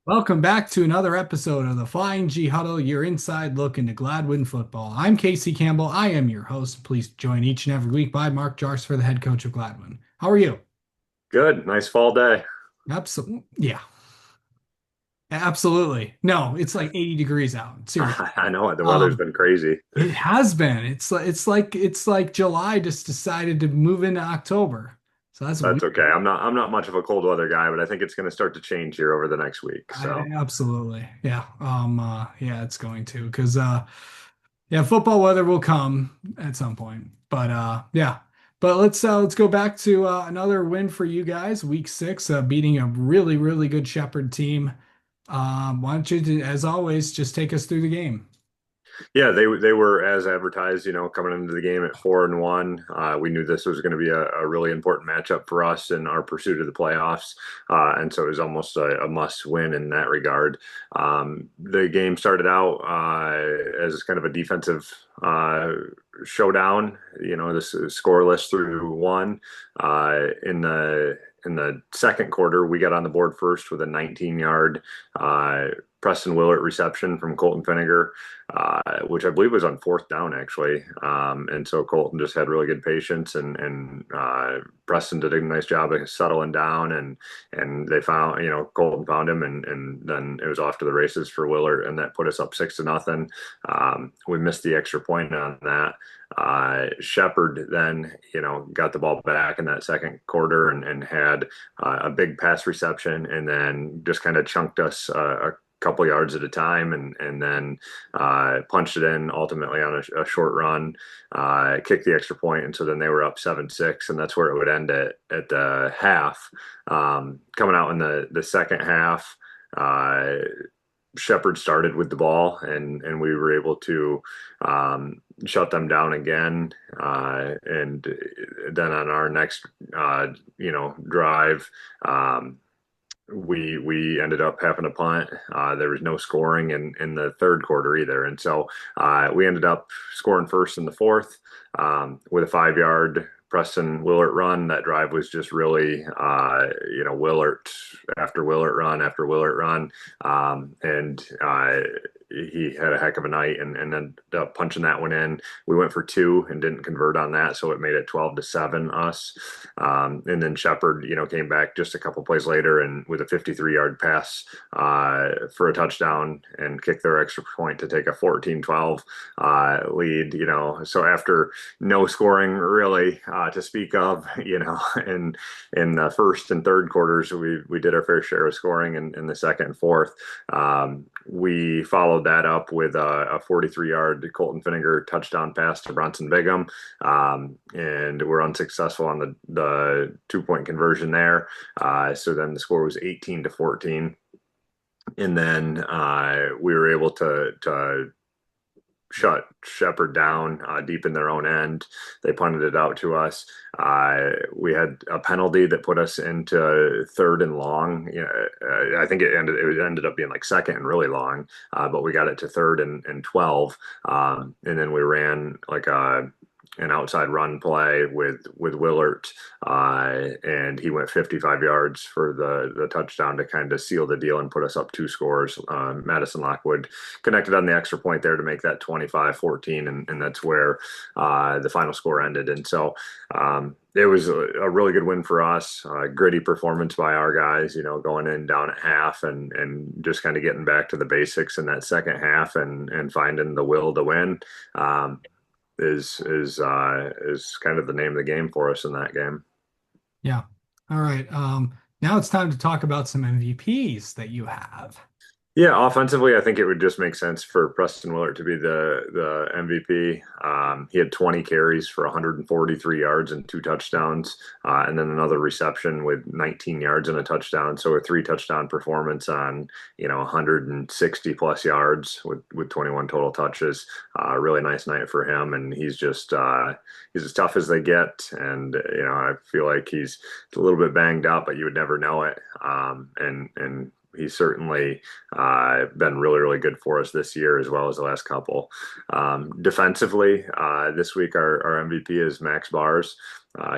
Welcome back to another episode of the Flying G Huddle, your inside look into Gladwin football. I'm Casey Campbell. I am your host. Please join each and every week by Mark Jars for the head coach of Gladwin. How are you? Good. Nice fall day. Absolutely. Yeah, absolutely. No, it's like 80 degrees out. Seriously. I know the weather's Um, been crazy. it has been. It's like July just decided to move into October. So that's That's weird. okay. I'm not much of a cold weather guy, but I think it's going to start to change here over the next week. So Absolutely. Yeah. Yeah, it's going to because yeah, football weather will come at some point. But yeah. But let's go back to another win for you guys, week six, beating a really, really good Shepherd team. Why don't you, as always, just take us through the game? yeah, they were as advertised. Coming into the game at 4-1, we knew this was going to be a really important matchup for us in our pursuit of the playoffs, and so it was almost a must win in that regard. The game started out as kind of a defensive showdown. This is scoreless through one. In the second quarter, we got on the board first with a 19-yard Preston Willert reception from Colton Finnegar, which I believe was on fourth down actually. And so Colton just had really good patience, and Preston did a nice job of settling down, and they found, Colton found him, and then it was off to the races for Willert, and that put us up 6-0. We missed the extra point on that. Shepard then, got the ball back in that second quarter and had a big pass reception, and then just kind of chunked us a couple yards at a time, and then punched it in ultimately on a short run, kicked the extra point, and so then they were up 7-6, and that's where it would end at the half. Coming out in the second half, Shepard started with the ball, and we were able to shut them down again. And then on our next, drive, we ended up having to punt. There was no scoring in the third quarter either, and so we ended up scoring first in the fourth with a 5-yard Preston Willert run. That drive was just really, Willert after Willert run after Willert run, and he had a heck of a night and ended up punching that one in. We went for two and didn't convert on that, so it made it 12-7 us. And then Shepard, came back just a couple plays later and with a 53-yard pass for a touchdown and kicked their extra point to take a 14-12 lead. So after no scoring really to speak of, in the first and third quarters, we did our fair share of scoring in the second and fourth. We followed that up with a 43-yard Colton Finnegar touchdown pass to Bronson Bigham, and we're unsuccessful on the 2-point conversion there. So then the score was 18-14, and then we were able to shut Shepard down deep in their own end. They punted it out to us. We had a penalty that put us into third and long. I think it ended up being like second and really long, but we got it to third and 12. And then we ran like an outside run play with Willert, and he went 55 yards for the touchdown to kind of seal the deal and put us up two scores. Madison Lockwood connected on the extra point there to make that 25-14, and that's where the final score ended. And so it was a really good win for us. Gritty performance by our guys, going in down at half and just kind of getting back to the basics in that second half and finding the will to win. Is kind of the name of the game for us in that game. Yeah. All right. Now it's time to talk about some MVPs that you have. Yeah, offensively, I think it would just make sense for Preston Willert to be the MVP. He had 20 carries for 143 yards and two touchdowns, and then another reception with 19 yards and a touchdown. So a three-touchdown performance on 160 plus yards with 21 total touches. Really nice night for him, and he's as tough as they get. And I feel like he's a little bit banged up, but you would never know it. And he's certainly been really, really good for us this year as well as the last couple. Defensively, this week our MVP is Max Bars.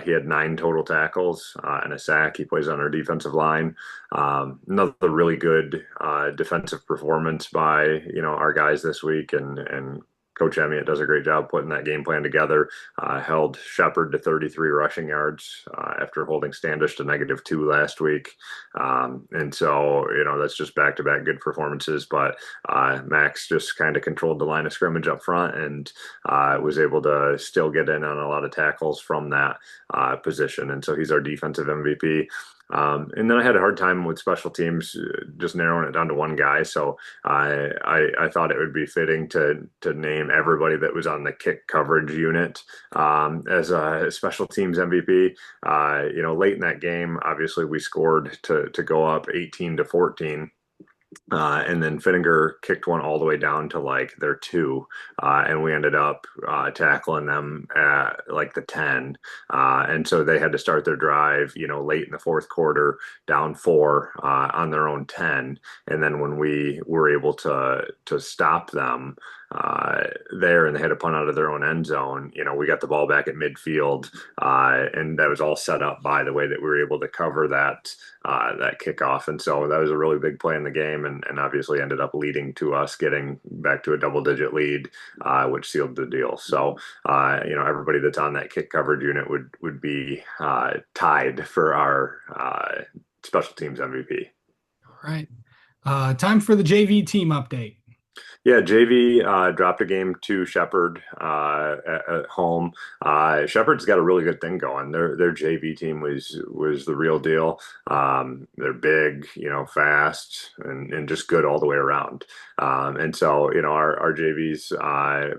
He had 9 total tackles and a sack. He plays on our defensive line. Another really good defensive performance by our guys this week, and Coach Emiot does a great job putting that game plan together. Held Shepard to 33 rushing yards after holding Standish to -2 last week. And so, that's just back-to-back good performances. But Max just kind of controlled the line of scrimmage up front and was able to still get in on a lot of tackles from that position. And so he's our defensive MVP. And then I had a hard time with special teams, just narrowing it down to one guy. So I thought it would be fitting to name everybody that was on the kick coverage unit as a special teams MVP. Late in that game, obviously we scored to go up 18-14. And then Finnegar kicked one all the way down to like their 2, and we ended up tackling them at like the 10. And so they had to start their drive, late in the fourth quarter, down 4 on their own 10. And then when we were able to stop them there, and they had to punt out of their own end zone, we got the ball back at midfield, and that was all set up by the way that we were able to cover that kickoff. And so that was a really big play in the game, and obviously ended up leading to us getting back to a double-digit lead, which sealed the deal. So, everybody that's on that kick coverage unit would be tied for our special teams MVP. All right. Time for the JV team update. Yeah, JV dropped a game to Shepherd at home. Shepherd's got a really good thing going. Their JV team was the real deal. They're big, fast, and just good all the way around. And so, our JVs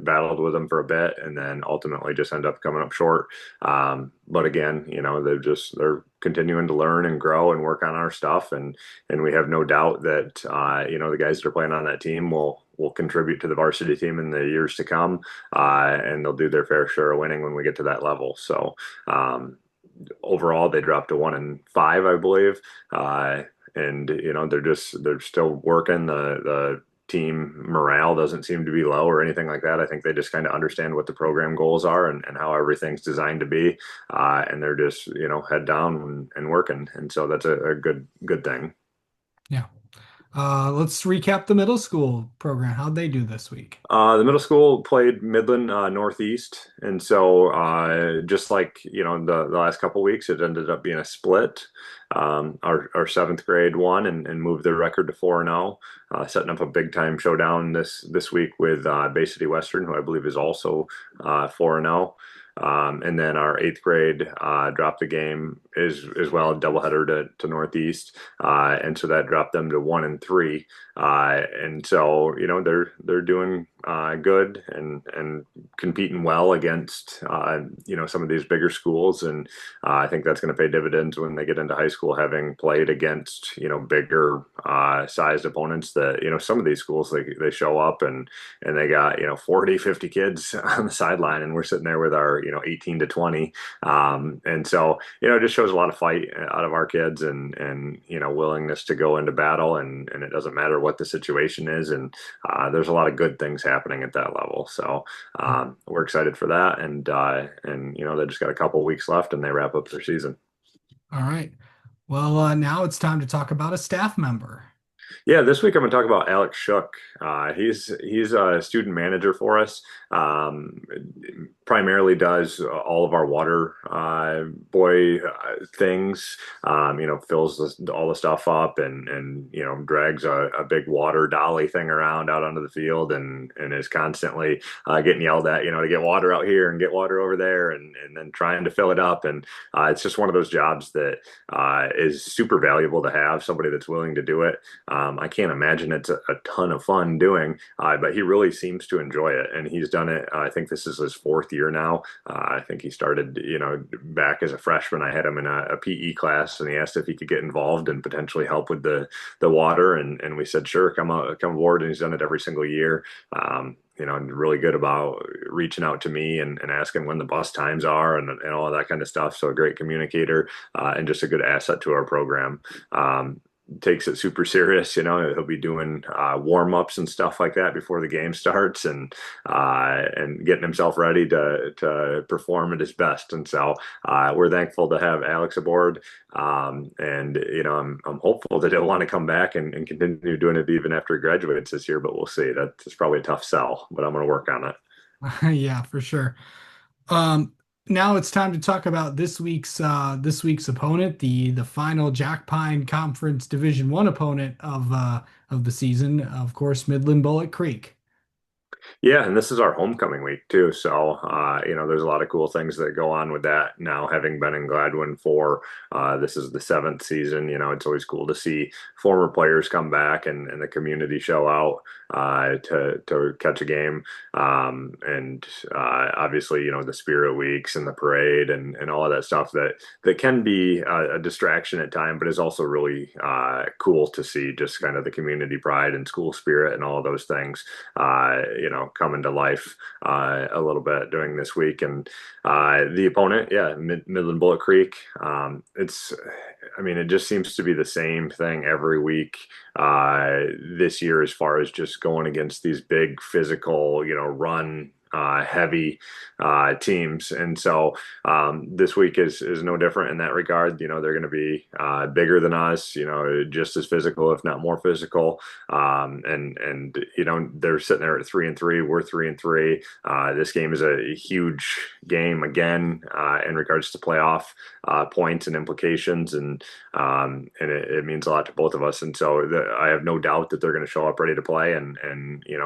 battled with them for a bit, and then ultimately just end up coming up short. But again, they're continuing to learn and grow and work on our stuff, and we have no doubt that the guys that are playing on that team will contribute to the varsity team in the years to come, and they'll do their fair share of winning when we get to that level. So overall, they dropped to 1-5, I believe, and they're still working. The team morale doesn't seem to be low or anything like that. I think they just kind of understand what the program goals are and how everything's designed to be, and they're just head down and working, and so that's a good thing. Yeah. Let's recap the middle school program. How'd they do this week? The middle school played Midland Northeast, and so just like the last couple weeks, it ended up being a split. Our seventh grade won and moved their record to 4-0, setting up a big time showdown this week with Bay City Western, who I believe is also 4-0. And then our eighth grade dropped the game as well, a doubleheader to Northeast, and so that dropped them to 1-3. And so they're doing good and competing well against some of these bigger schools, and I think that's going to pay dividends when they get into high school, having played against bigger sized opponents. That some of these schools they show up and they got 40, 50 kids on the sideline, and we're sitting there with our 18 to 20, and so it just shows a lot of fight out of our kids and willingness to go into battle, and it doesn't matter what the situation is, and there's a lot of good things happening at that level. So we're excited for that, and they just got a couple weeks left and they wrap up their season. All right. Well, now it's time to talk about a staff member. Yeah, this week I'm going to talk about Alex Shook. He's a student manager for us. Primarily does all of our water boy things. Fills all the stuff up and drags a big water dolly thing around out onto the field and is constantly getting yelled at, to get water out here and get water over there and then trying to fill it up. And it's just one of those jobs that is super valuable to have somebody that's willing to do it. I can't imagine it's a ton of fun doing, but he really seems to enjoy it, and he's done it. I think this is his 4th year now. I think he started, back as a freshman. I had him in a PE class, and he asked if he could get involved and potentially help with the water, and we said sure, come aboard. And he's done it every single year. Really good about reaching out to me and asking when the bus times are and all of that kind of stuff. So a great communicator and just a good asset to our program. takes it super serious. He'll be doing warm-ups and stuff like that before the game starts, and getting himself ready to perform at his best. And so we're thankful to have Alex aboard. And I'm hopeful that he'll want to come back and continue doing it even after he graduates this year, but we'll see. That's probably a tough sell, but I'm going to work on it. Yeah, for sure. Um, Now it's time to talk about this week's opponent, the final Jack Pine Conference Division One opponent of the season, of course, Midland Bullock Creek. Yeah, and this is our homecoming week too. So, there's a lot of cool things that go on with that. Now, having been in Gladwin for this is the seventh season, it's always cool to see former players come back and the community show out to catch a game. And Obviously, the Spirit Weeks and the parade and all of that stuff that can be a distraction at time, but is also really cool to see just kind of the community pride and school spirit and all of those things come into life a little bit during this week. And the opponent, yeah, Midland Bullet Creek. It just seems to be the same thing every week this year, as far as just going against these big physical, run heavy teams. And so this week is no different in that regard. They're going to be bigger than us, just as physical, if not more physical. And they're sitting there at 3-3. We're 3-3. This game is a huge game again in regards to playoff points and implications, and it means a lot to both of us. And so I have no doubt that they're going to show up ready to play and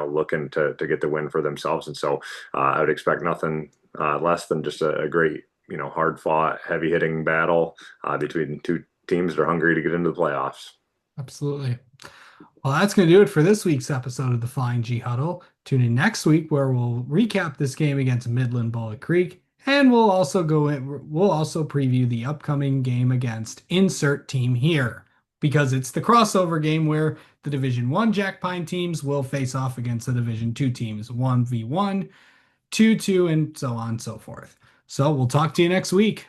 looking to get the win for themselves. And so I would expect nothing less than just a great, hard fought, heavy hitting battle between two teams that are hungry to get into the playoffs. Absolutely. Well, that's going to do it for this week's episode of the Flying G Huddle. Tune in next week where we'll recap this game against Midland Bullet Creek, and we'll also preview the upcoming game against insert team here, because it's the crossover game where the Division 1 Jack Pine teams will face off against the Division 2 teams 1v1, 2-2, and so on and so forth. So we'll talk to you next week.